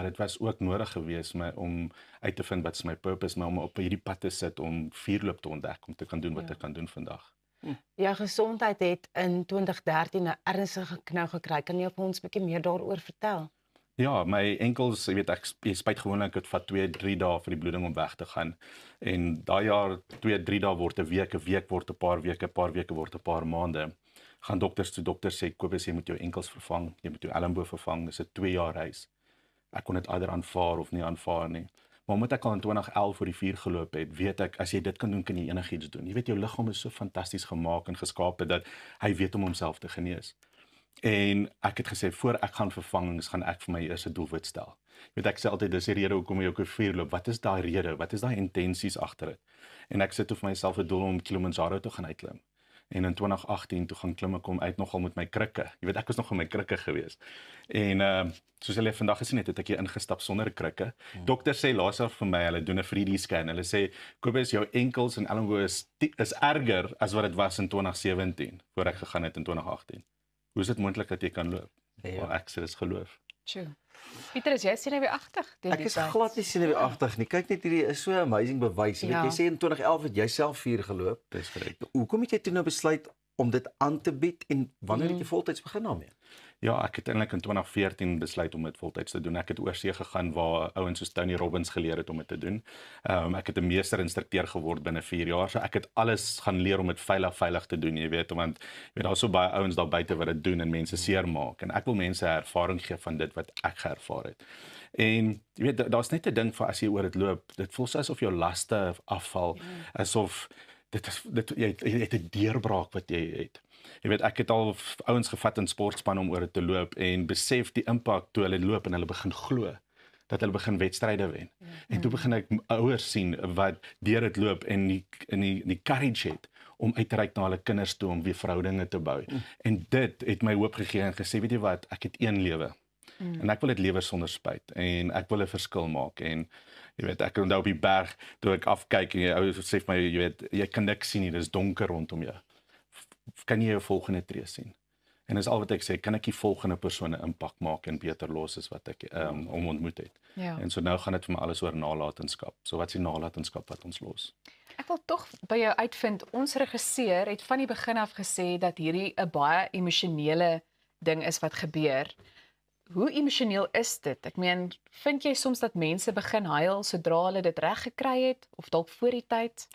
maar dit was ook nodig geweest om uit te vind wat is my purpose, maar om op hierdie pad te sit om vuurloop te ontdek, om te kan doen wat ek kan doen vandag. Jou gesondheid het in 2013 'n ernstige knou gekry. Kan jy op ons 'n bietjie meer daaroor vertel? Ja, my enkels, jy weet ek spyt gewoonlik dit vat 2-3 dae vir die bloeding om weg te gaan. En daai jaar 2-3 dae word 'n week word 'n paar weke word 'n paar maande. Gaan dokters toe, dokters sê Kobus, jy moet jou enkels vervang, jy moet jou elmboog vervang, dis 'n 2 jaar reis. Ek kon dit either aanvaar of nie aanvaar nie. Maar omdat ek al in 2011 voor die vuur geloop het, weet ek as jy dit kan doen, kan jy enigiets doen. Jy weet jou liggaam is so fantasties gemaak en geskape dat hy weet om homself te genees. En ek het gesê voor ek gaan vervangings gaan ek vir my eers 'n doelwit stel. Jy weet ek sê altyd dis die rede hoekom jy ook 'n vuur loop. Wat is daai rede? Wat is daai intensies agter dit? En ek sit toe vir myself 'n doel om Kilimanjaro te gaan uitklim. En in 2018 toe gaan klim ek hom uit nogal met my krikke. Jy weet ek was nog met my krikke gewees. En soos hulle vandag gesien het ek hier ingestap sonder krikke. Dokter sê laasar vir my, hulle doen 'n 3D scan. Hulle sê Kobus, jou enkels en elmboog is erger as wat dit was in 2017 voor ek gegaan het in 2018. Hoe is dit moontlik dat jy kan loop? Ja. Ek sê dis geloof. Tjoe. Pieter, is jy senuweeagtig? Ek is glad nie senuweeagtig nie. Kyk net hierdie is so 'n amazing bewys. Jy weet, jy sê in 2011 het jy self 4 geloop. Dis reg. Hoekom het jy toe nou besluit om dit aan te bied en wanneer het jy voltyds begin daarmee? Ja, ek het eintlik in 2014 besluit om dit voltyds te doen. Ek het oorsee gegaan waar ouens soos Tony Robbins geleer het om dit te doen. Ek het 'n meesterinstrukteur geword binne 4 jaar. So ek het alles gaan leer om dit veilig te doen, jy weet, want jy weet daar's so baie ouens daar buite wat dit doen en mense seermaak en ek wil mense ervaring gee van dit wat ek geervaar het. En jy weet daar's net 'n ding vir as jy oor dit loop, dit voel asof jou laste afval, asof jy het 'n deurbraak wat jy het. Jy weet ek het al ouens gevat in sportspan om oor dit te loop en besef die impak toe hulle loop en hulle begin glo dat hulle begin wedstryde wen. En toe begin ek ouers sien wat deur dit loop en die courage het om uit te reik na hulle kinders toe om weer verhoudinge te bou. En dit het my hoop gegee en gesê weet jy wat, ek het een lewe. En ek wil dit lewe sonder spyt en ek wil 'n verskil maak en jy weet ek onthou op die berg toe ek afkyk en jy ou sê vir my jy weet jy kan niks sien nie, dis donker rondom jou. Kan jy jou volgende tree sien? En dis al wat ek sê, kan ek die volgende persoon 'n impak maak en beter los as wat ek om ontmoet het. Ja. En so nou gaan dit vir my alles oor nalatenskap. So wat is die nalatenskap wat ons los? Ek wil tog by jou uitvind, ons regisseur het van die begin af gesê dat hierdie 'n baie emosionele ding is wat gebeur. Hoe emosioneel is dit? Ek meen, vind jy soms dat mense begin huil sodra hulle dit reg gekry het of dalk voor die tyd?